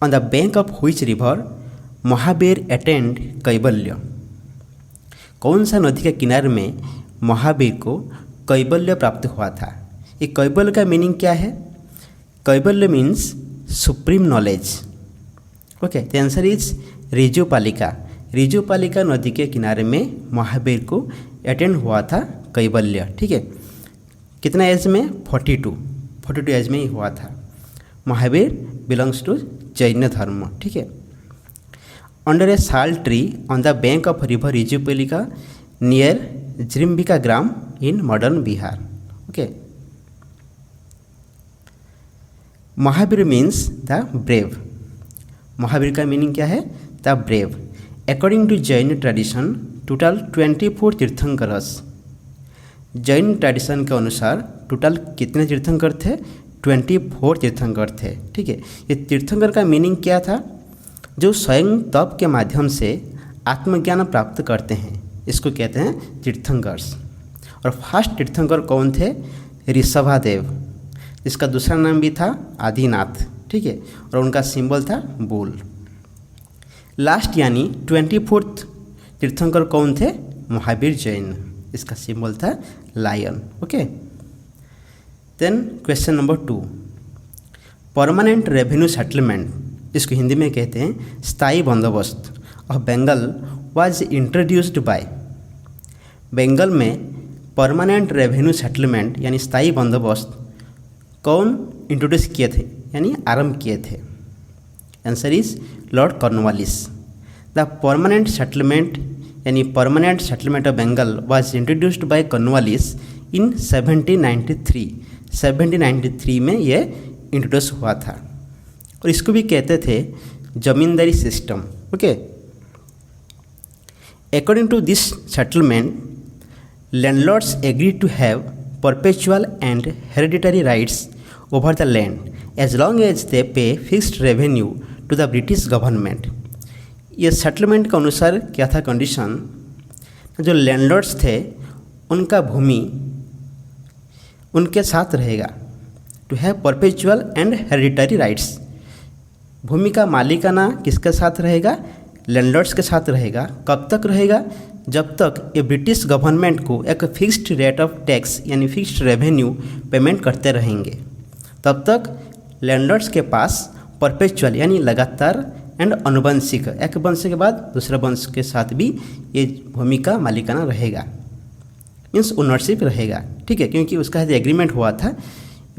On the bank of which river Mahavir attend कैवल्य। कौन सा नदी के किनारे में महावीर को कैवल्य प्राप्त हुआ था? ये कैवल्य का मीनिंग क्या है? Kaivalya means supreme knowledge. Okay, the answer is Rijupalika. Rijupalika नदी के किनारे में महावीर को अटेंड हुआ था कैवल्य। ठीक है, कितना एज में? 42 एज में ही हुआ था। महावीर बिलोंग्स टू जैन धर्म। ठीक है। Under a sal tree on the bank of river Rijupalika near Jimbika grama in modern Bihar. Okay, Mahavir means the brave. Mahavir का मीनिंग क्या है? The brave. According to Jain tradition total 24 tirthankaras. Jain tradition के अनुसार टोटल कितने तीर्थंकर थे? 24 तीर्थंकर थे। ठीक है, ये तीर्थंकर का मीनिंग क्या था? जो स्वयं तप के माध्यम से आत्मज्ञान प्राप्त करते हैं, इसको कहते हैं तीर्थंकर्स। और फर्स्ट तीर्थंकर कौन थे? ऋषभादेव, जिसका दूसरा नाम भी था आदिनाथ। ठीक है, और उनका सिंबल था बुल। लास्ट यानी 24th तीर्थंकर कौन थे? महावीर जैन, इसका सिंबल था lion. Okay, then question number 2, permanent revenue settlement, इसको हिंदी में कहते हैं स्थायी बंदोबस्त, of Bengal was introduced by. Bengal में परमानेंट रेवेन्यू सेटलमेंट यानी स्थायी बंदोबस्त कौन इंट्रोड्यूस किए थे यानी आरंभ किए थे? Answer is lord Cornwallis. The permanent settlement यानी permanent settlement of Bengal was introduced by Cornwallis in 1793। 1793 में ये इंट्रोड्यूस हुआ था, और इसको भी कहते थे zamindari system. Okay, according to this settlement landlords agree to have perpetual and hereditary rights over the land as long as they pay fixed revenue to the British government. ये सेटलमेंट के अनुसार क्या था कंडीशन? जो लैंडलॉर्ड्स थे उनका भूमि उनके साथ रहेगा, to have perpetual and hereditary rights. भूमि का मालिकाना किसके साथ रहेगा? लैंडलॉर्ड्स के साथ रहेगा। कब तक रहेगा? जब तक ये ब्रिटिश गवर्नमेंट को एक फिक्स्ड रेट ऑफ टैक्स यानी फिक्स्ड रेवेन्यू पेमेंट करते रहेंगे, तब तक लैंडलॉर्ड्स के पास परपेचुअल यानी लगातार एंड अनुवंशिक, एक वंश के बाद दूसरे वंश के साथ भी ये भूमि का मालिकाना रहेगा, मीन्स ओनरशिप रहेगा। ठीक है, क्योंकि उसका एग्रीमेंट हुआ था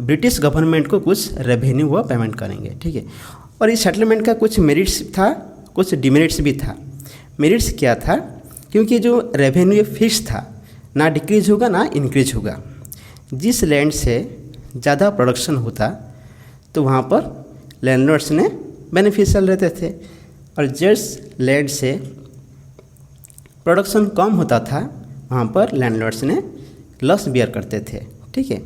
ब्रिटिश गवर्नमेंट को कुछ रेवेन्यू वो पेमेंट करेंगे। ठीक है, और इस सेटलमेंट का कुछ मेरिट्स था, कुछ डिमेरिट्स भी था। मेरिट्स क्या था? क्योंकि जो रेवेन्यू फिक्स था, ना डिक्रीज होगा ना इंक्रीज होगा। जिस लैंड से ज़्यादा प्रोडक्शन होता तो वहाँ पर लैंडलॉर्ड्स ने बेनिफिशियल रहते थे, और जिस लैंड से प्रोडक्शन कम होता था वहाँ पर लैंडलॉर्ड्स ने लॉस बियर करते थे। ठीक है,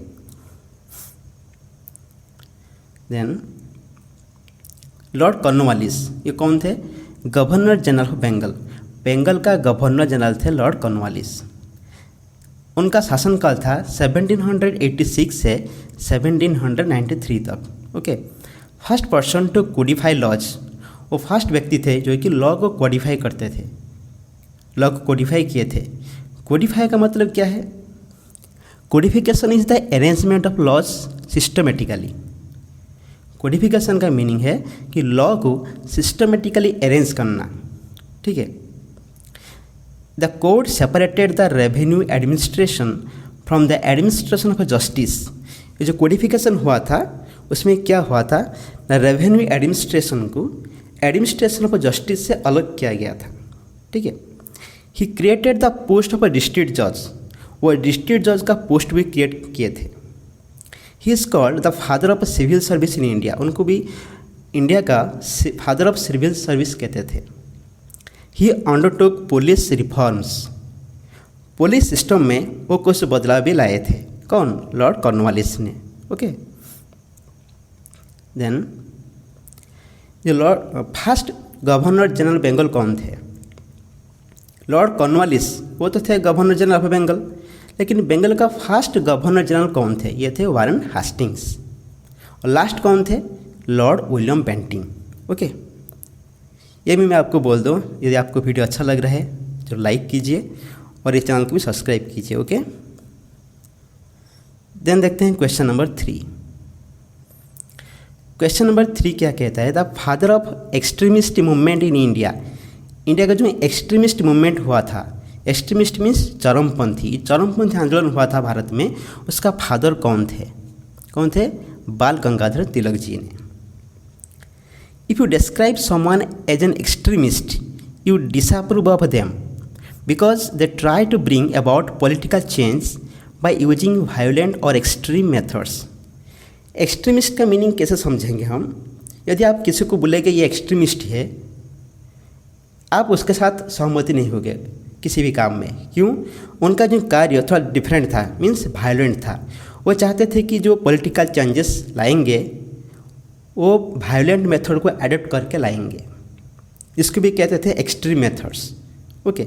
देन लॉर्ड कॉर्नवालिस, ये कौन थे? Governor general of Bengal. Bengal का गवर्नर जनरल थे लॉर्ड कॉर्नवालिस। उनका शासनकाल था 1786 से 1793 तक। Okay, first person to codify laws, वो फर्स्ट व्यक्ति थे जो कि लॉ को कोडिफाई करते थे, लॉ को कोडिफाई किए थे। कोडिफाई का मतलब क्या है? Codification is the arrangement of laws systematically. Codification का मीनिंग है कि लॉ को सिस्टमेटिकली अरेंज करना। ठीक है, the code separated the revenue administration from the administration of justice. ये जो कोडिफिकेशन हुआ था उसमें क्या हुआ था? रेवेन्यू एडमिनिस्ट्रेशन को एडमिनिस्ट्रेशन ऑफ जस्टिस से अलग किया गया था। ठीक है, he created the post of a district जज, वो डिस्ट्रिक्ट जज का पोस्ट भी क्रिएट किए थे। He is called the father of civil service in India, उनको भी इंडिया का फादर ऑफ सिविल सर्विस कहते थे। He undertook police reforms, police system में वो कुछ बदलाव भी लाए थे। कौन? लॉर्ड कॉर्नवालिस ने। ओके, देन जो lord first governor general Bengal कौन थे? लॉर्ड कॉर्नवालिस, वो तो थे गवर्नर जनरल ऑफ बंगाल, लेकिन बंगाल का फर्स्ट गवर्नर जनरल कौन थे? ये थे वारेन हेस्टिंग्स। और लास्ट कौन थे? Lord William Bentinck. ओके, ये भी मैं आपको बोल दूँ, यदि आपको वीडियो अच्छा लग रहा है तो लाइक कीजिए और इस चैनल को भी सब्सक्राइब कीजिए। ओके, देन देखते हैं क्वेश्चन नंबर 3। क्वेश्चन नंबर 3 क्या कहता है, the father of extremist movement in India. India का जो एक्सट्रीमिस्ट मूवमेंट हुआ था, एक्सट्रीमिस्ट मीन्स चरमपंथी, चरमपंथी आंदोलन हुआ था भारत में, उसका फादर कौन थे? कौन थे? बाल गंगाधर तिलक जी ने। If you describe someone as an extremist, you disapprove of them because they try to bring about political change by using violent और एक्सट्रीम मेथड्स। एक्सट्रीमिस्ट का मीनिंग कैसे समझेंगे हम? यदि आप किसी को बोलेंगे ये एक्सट्रीमिस्ट है, आप उसके साथ सहमति नहीं होगे किसी भी काम में। क्यों? उनका जो कार्य थोड़ा डिफरेंट था, मीन्स वायलेंट था। वो चाहते थे कि जो पॉलिटिकल चेंजेस लाएंगे वो वायलेंट मेथड को एडप्ट करके लाएंगे, इसको भी कहते थे extreme methods. Okay,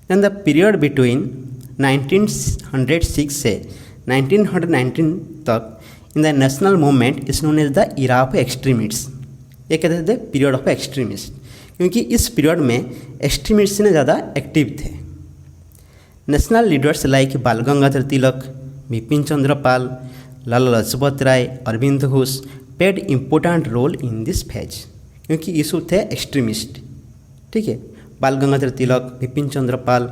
then the period between 1906 से 1919 तक in the national movement is known as the era of extremist. ये कहते थे पीरियड ऑफ एक्सट्रीमिस्ट, क्योंकि इस पीरियड में एक्सट्रीमिस्ट ने ज़्यादा एक्टिव थे। National leaders like Bal Gangadhar Tilak, Bipin Chandra Pal, Lala Lajpat Rai, Aurobindo Ghosh paid important role in this phase, क्योंकि इशू थे एक्सट्रीमिस्ट। ठीक है, बाल गंगाधर तिलक, बिपिन चंद्र पाल,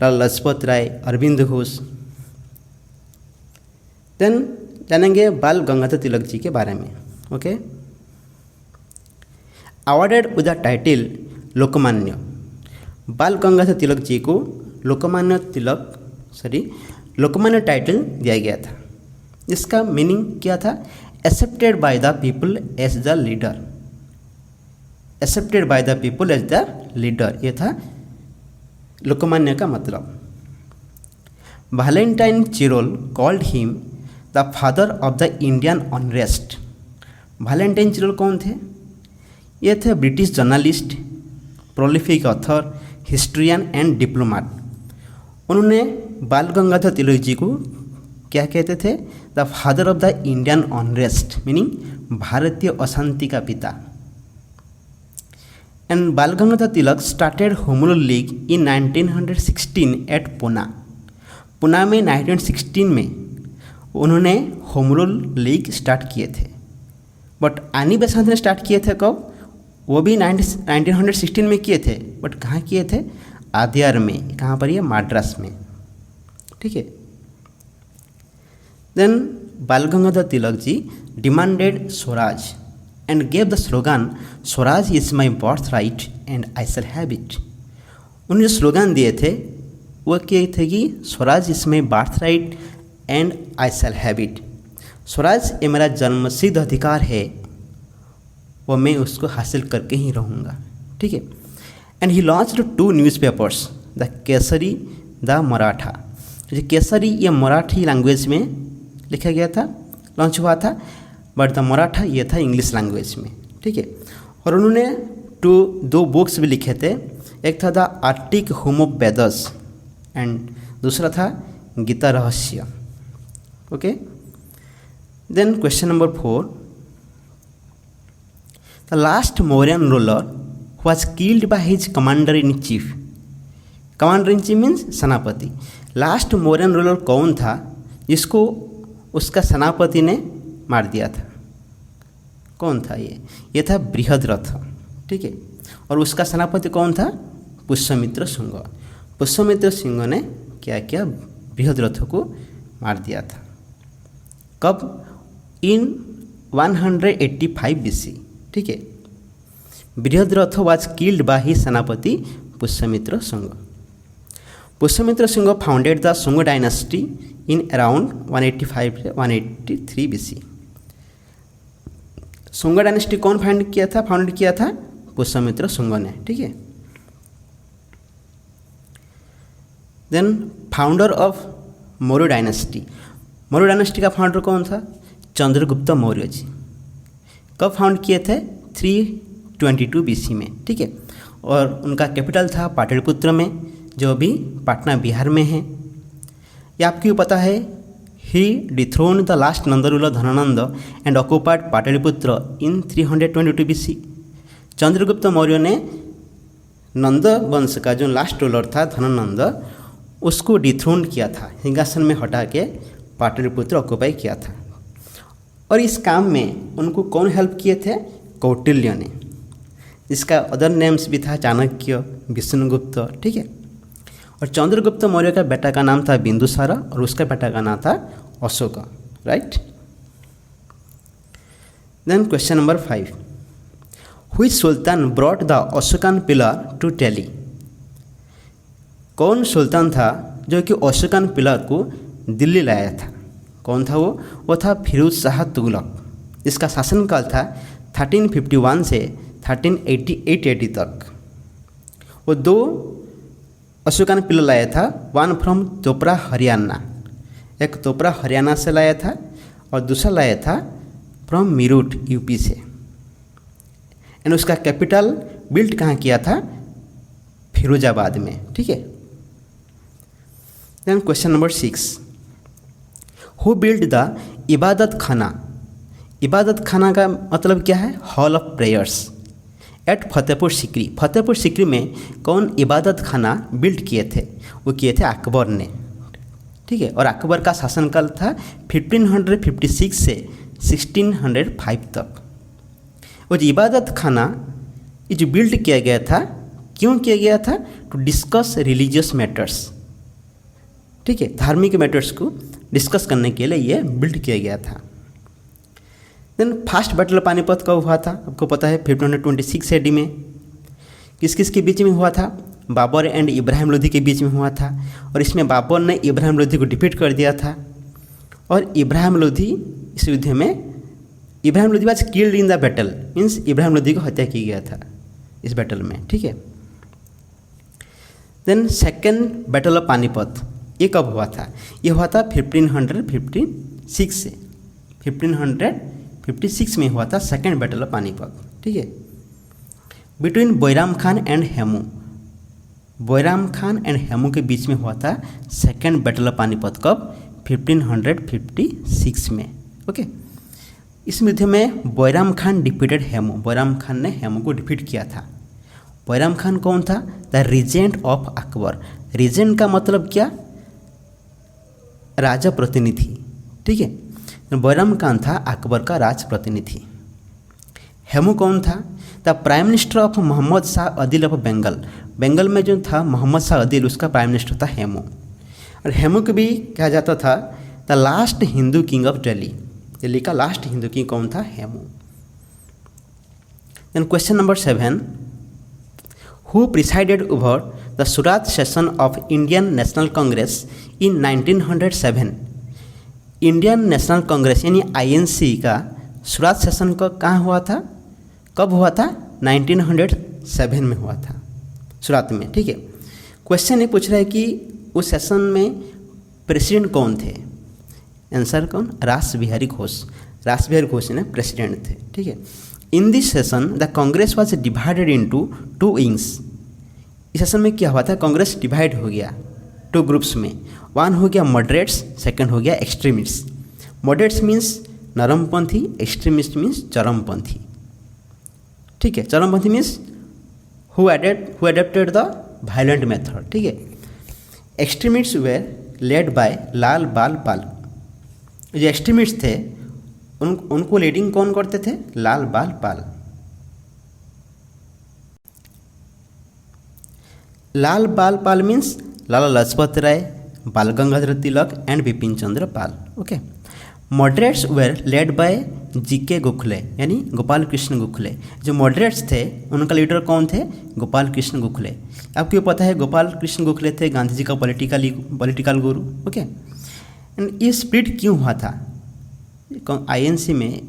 लाला लाजपत राय, अरविंद घोष। देन जानेंगे बाल गंगाधर तिलक जी के बारे में। Okay, awarded with the title Lokmanya. Bal Gangadhar Tilak ji को लोकमान्य टाइटल दिया गया था। इसका मीनिंग क्या था? Accepted by the people as the leader. Accepted by the people as the leader, ये था लोकमान्य का मतलब। Valentine Chirol called him the father of the Indian unrest. Valentine Chirol कौन थे? ये थे British journalist, prolific author, historian and diplomat. उन्होंने बाल गंगाधर तिलक जी को क्या कहते थे? The father of the Indian unrest, meaning भारतीय अशांति का पिता। And Bal Gangadhar Tilak started home rule league in 1916 eight Poona. Poona में 1916 में उन्होंने होम रूल लीग स्टार्ट किए थे। बट आनी बेसांत ने स्टार्ट किए थे कब? वो भी 1916 में किए थे, बट कहाँ किए थे? आद्यार में। कहाँ पर? ये मद्रास में। ठीक है, then Bal Gangadhar Tilak ji demanded swaraj and gave the slogan swaraj is my birth right and I shall have it. उन्होंने जो स्लोगन दिए थे वो क्या थे कि swaraj is my birth right and I shall have it. Swaraj ये मेरा जन्मसिद्ध अधिकार है, वो मैं उसको हासिल करके ही रहूँगा। ठीक है, and he launched 2 newspapers, the Kesari, the Maratha. जो केसरी ये मराठी लैंग्वेज में लिखा गया था, लॉन्च हुआ था, बट द मराठा ये था इंग्लिश लैंग्वेज में। ठीक है, और उन्होंने 2 बुक्स भी लिखे थे। एक था the Arctic home of Vedas and दूसरा था Gita Rahasya. Okay, then question number 4, the last Mauryan ruler was killed by his commander in chief। Commander in chief means सेनापति। लास्ट मौर्यन रूलर कौन था जिसको उसका सेनापति ने मार दिया था? कौन था ये था बृहद्रथ। ठीक है, और उसका सेनापति कौन था? पुष्यमित्र शुंग। पुष्यमित्र शुंग ने क्या किया? बृहद्रथ को मार दिया था। कब? इन 185 BC। ठीक है, Brihadratha was killed by his senapati Pushyamitra Shunga. Pushyamitra Shunga founded the Shunga dynasty in around 185-183 BC। Shunga dynasty कौन फाउंडेड किया था? पुष्यमित्र शुंग ने। ठीक है, then founder of Maurya dynasty. Maurya dynasty का फाउंडर कौन था? चंद्रगुप्त मौर्य जी। कब फाउंड किए थे? 322 BC में। ठीक है, और उनका कैपिटल था पाटलिपुत्र में, जो अभी पटना बिहार में है। ये आपको पता है ही dethroned the last Nanda ruler Dhanananda and occupied Pataliputra in 322 BC। Chandragupta Maurya ने नंद वंश का जो लास्ट रूलर था धनानंद, उसको डिथ्रोन किया था, सिंहासन में हटा के पाटलिपुत्र ऑक्युपाई किया था। और इस काम में उनको कौन हेल्प किए थे? कौटिल्य ने, जिसका अदर नेम्स भी था चाणक्य, विष्णुगुप्त, ठीक है। और चंद्रगुप्त मौर्य का बेटा का नाम था बिंदुसार और उसका बेटा का नाम था Ashok, right. Then question number 5, which sultan brought the Ashokan pillar to Delhi? कौन सुल्तान था जो कि अशोकन पिलर को दिल्ली लाया था? कौन था वो था फिरोज शाह तुगलक। इसका शासनकाल था 1351 से 1388 AD तक। वो 2 अशोकन पिलर लाया था, वन फ्रॉम तोपरा हरियाणा, एक तोपरा हरियाणा से लाया था और दूसरा लाया था फ्रॉम मीरठ यूपी से। एंड उसका कैपिटल बिल्ट कहाँ किया था? फिरोजाबाद में, ठीक है। Then question number 6, who build the Ibadat Khana? Ibadat Khana का मतलब क्या है? Hall of prayers at Fatehpur Sikri. Fatehpur Sikri में कौन इबादत खाना बिल्ड किए थे? वो किए थे अकबर ने, ठीक है। और अकबर का शासनकाल था 1556 से 1605 तक। और इबादत खाना ये जो बिल्ड किया गया था, क्यों किया गया था? टू डिस्कस रिलीजियस मैटर्स, ठीक है, धार्मिक मैटर्स को डिस्कस करने के लिए ये बिल्ड किया गया था। Then first battle of Panipat कब हुआ था? आपको पता है 1526 AD में। किस किस के बीच में हुआ था? बाबर एंड इब्राहिम लोधी के बीच में हुआ था। और इसमें बाबर ने इब्राहिम लोधी को डिफीट कर दिया था। और इब्राहिम लोधी इस युद्ध में, Ibrahim Lodhi was killed in the battle, means Ibrahim Lodhi को हत्या की गया था इस बैटल में, ठीक है। Then second battle of Panipat ये कब हुआ था? ये हुआ था 1556 से 1556 में हुआ था सेकेंड बैटल ऑफ पानीपत, ठीक है। Between Bairam Khan and Hemu, Bairam Khan and Hemu के बीच में हुआ था सेकेंड बैटल ऑफ पानीपत। कब? 1556 में, ओके। इस युद्ध में बैराम खान डिफीटेड हेमू, बैराम खान ने हेमू को डिफीट किया था। बैराम खान कौन था? The regent of Akbar. Regent का मतलब क्या? राजा प्रतिनिधि, ठीक है। बैराम खान था अकबर का राज प्रतिनिधि। हेमू कौन था? The prime minister of Mohammad Shah Adil of Bengal. Bengal में जो था मोहम्मद शाह आदिल, उसका प्राइम मिनिस्टर था हेमू। और हेमू को भी कहा जाता था the last Hindu king of Delhi. Delhi का लास्ट हिंदू किंग कौन था? Hemu. Then question number 7, who presided over the Surat session of Indian National Congress in 1907? Indian National Congress यानी INC का सूरत सेशन का कहाँ हुआ था? कब हुआ था? 1907 में हुआ था सूरत में, ठीक है। क्वेश्चन ये पूछ रहा है कि उस सेशन में प्रेसिडेंट कौन थे? आंसर कौन? रास बिहारी घोष। रास बिहारी घोष ने प्रेसिडेंट थे, ठीक है। In this session the Congress was divided into 2 wings. इस सेशन में क्या हुआ था? कांग्रेस डिवाइड हो गया 2 ग्रुप्स में। वन हो गया मॉडरेट्स, सेकंड हो गया एक्सट्रीमिस्ट। मॉडरेट्स मीन्स नरमपंथी, एक्सट्रीमिस्ट मीन्स चरमपंथी, ठीक है। चरमपंथी means who adopted the violent method, ठीक है। Extremist were led by Lal Bal Pal. जो एक्सट्रीमिस्ट थे उनको लीडिंग कौन करते थे? लाल बाल पाल। लाल बाल पाल means Lala Lajpat Rai, Bal Gangadhar Tilak and Bipin Chandra Pal, okay. Moderates were led by GK Gokhale यानी गोपाल कृष्ण गोखले। जो मॉडरेट्स थे उनका लीडर कौन थे? गोपाल कृष्ण गोखले। आपको पता है गोपाल कृष्ण गोखले थे गांधी जी का पॉलिटिकल गुरु, ओके। एंड ये स्प्लिट क्यों हुआ था? INC में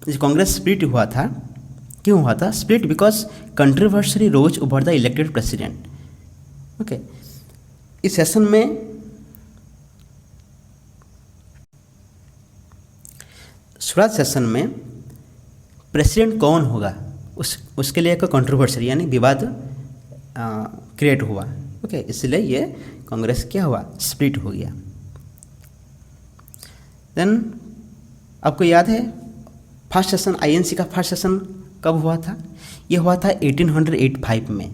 जो कांग्रेस स्प्लिट हुआ था, क्यों हुआ था split? Because controversy rose over the elected president, okay. इस सेशन में सूरत सेशन में प्रेसिडेंट कौन होगा उसके लिए एक कंट्रोवर्सी यानी विवाद क्रिएट हुआ, ओके। इसलिए ये कांग्रेस क्या हुआ? स्प्लिट हो गया। देन आपको याद है फर्स्ट सेशन आईएनसी का फर्स्ट सेशन कब हुआ था? ये हुआ था 1885 में।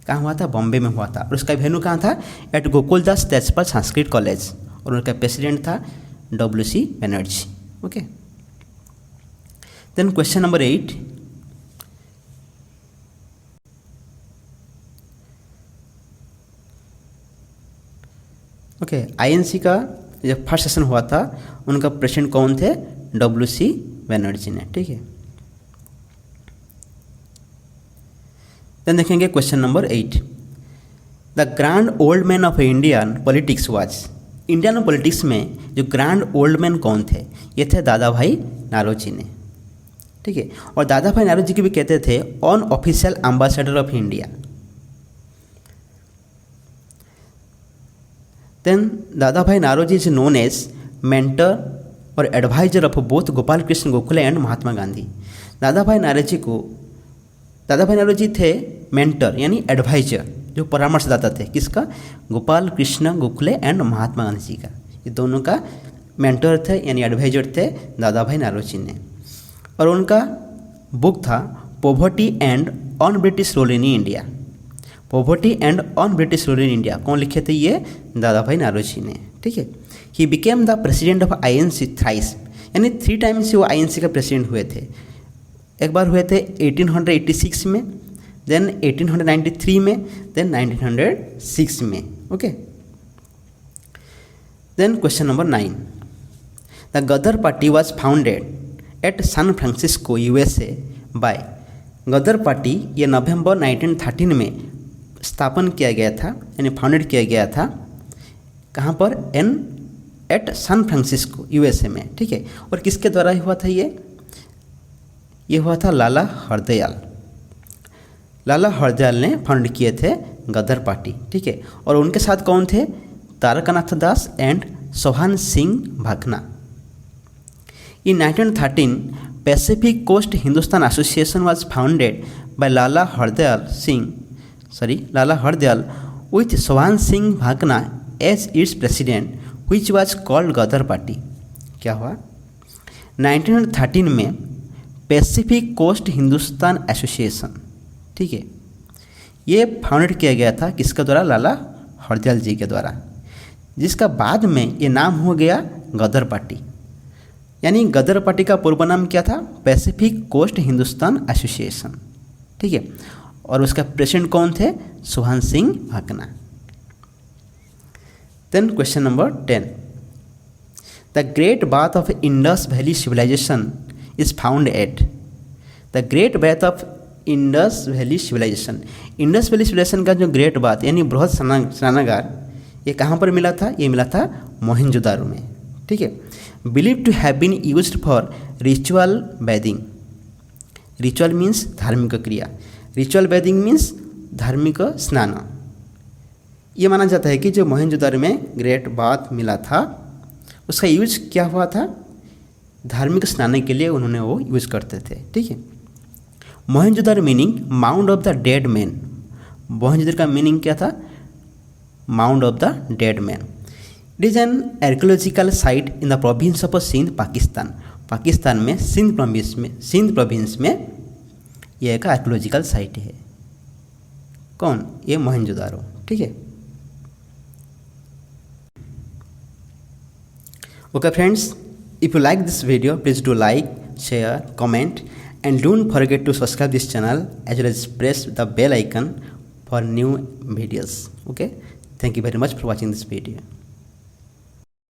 कहाँ हुआ था? बॉम्बे में हुआ था। और उसका वेन्यू कहाँ था? एट गोकुलदास तेजपाल संस्कृत कॉलेज, और उनका प्रेसिडेंट था WC Banerjee. Okay, then question number 8, okay, INC का जब फर्स्ट सेशन हुआ था उनका प्रेसिडेंट कौन थे? WC बनर्जी ने। ठीक है, देन देखेंगे question number 8, the grand old man of Indian politics was. Indian politics में जो ग्रैंड ओल्ड मैन कौन थे? ये थे दादा भाई नारोजी ने। ठीक है, और दादा भाई नारोजी को भी कहते थे on official ambassador of India. Then Dadabhai Naoroji is known as mentor और adviser of both Gopal Krishna Gokhale and Mahatma Gandhi. Dadabhai Naoroji थे मेंटर यानी एडवाइजर, जो परामर्शदाता थे। किसका? गोपाल कृष्ण गोखले एंड महात्मा गांधी जी का। ये दोनों का मेंटर थे यानी एडवाइजर थे दादा भाई नारोजी ने। और उनका बुक था poverty and on British rule in India. Poverty and on British rule in India कौन लिखे थे? ये दादा भाई नारोजी ने। ठीक है, he became the president of INC thrice, यानी 3 टाइम्स वो आईएनसी का प्रेसिडेंट हुए थे। एक बार हुए थे 1886 में, देन 1893 में, देन 1906 में। Okay, then question number 9, the Ghadar party was founded at San Francisco USA by. Ghadar party ये नवंबर 1913 में स्थापन किया गया था यानी फाउंडेड किया गया था। कहाँ पर? एट सैन फ्रांसिस्को USA में। ठीक है, और किसके द्वारा हुआ था? ये हुआ था लाला हरदयाल। लाला हरदयाल ने फाउंड किए थे गदर पार्टी। ठीक है, और उनके साथ कौन थे? Taraknath Das and Sohan Singh Bhakna. In 1913 Pacific Coast Hindustan association was founded by Lala Hardayal with Sohan Singh Bhakna as its president which was called Ghadar party. क्या हुआ? 1913 में पैसिफिक कोस्ट हिंदुस्तान एसोसिएशन, ठीक है, ये फाउंडेड किया गया था किसके द्वारा? लाला हरदयाल जी के द्वारा, जिसका बाद में ये नाम हो गया गदर पार्टी। यानी गदर पार्टी का पूर्व नाम क्या था? Pacific Coast Hindustan Association. ठीक है, और उसका प्रेसिडेंट कौन थे? Sohan Singh Bhakna. Then question number 10, the Great Bath of Indus Valley Civilization is found at। The Great Bath of Indus Valley Civilization, Indus Valley Civilization का जो ग्रेट बाथ यानी बृहद स्नानागार, ये कहाँ पर मिला था? ये मिला था मोहनजोदारो में। ठीक है, believe to have been used for ritual bathing. Ritual means धार्मिक क्रिया, रिचुअल बैदिंग मीन्स धार्मिक स्नान। ये माना जाता है कि जो मोहनजोदारो में ग्रेट बाथ मिला था उसका यूज क्या हुआ था? धार्मिक स्नान के लिए उन्होंने वो यूज करते थे। ठीक है, Mohenjodaro meaning mound of the dead man. Mohenjodaro का मीनिंग क्या था? Mound of the dead man. It is an archaeological site in the province of Sindh, Pakistan. Pakistan में सिंध प्रोविंस में यह एक आर्कियोलॉजिकल साइट है। कौन? ये मोहनजोदारो। ठीक है, okay friends, if you like this video, please do like, share, comment and don't forget to subscribe this channel as well as press the bell icon for new videos. Okay, thank you very much for watching this video.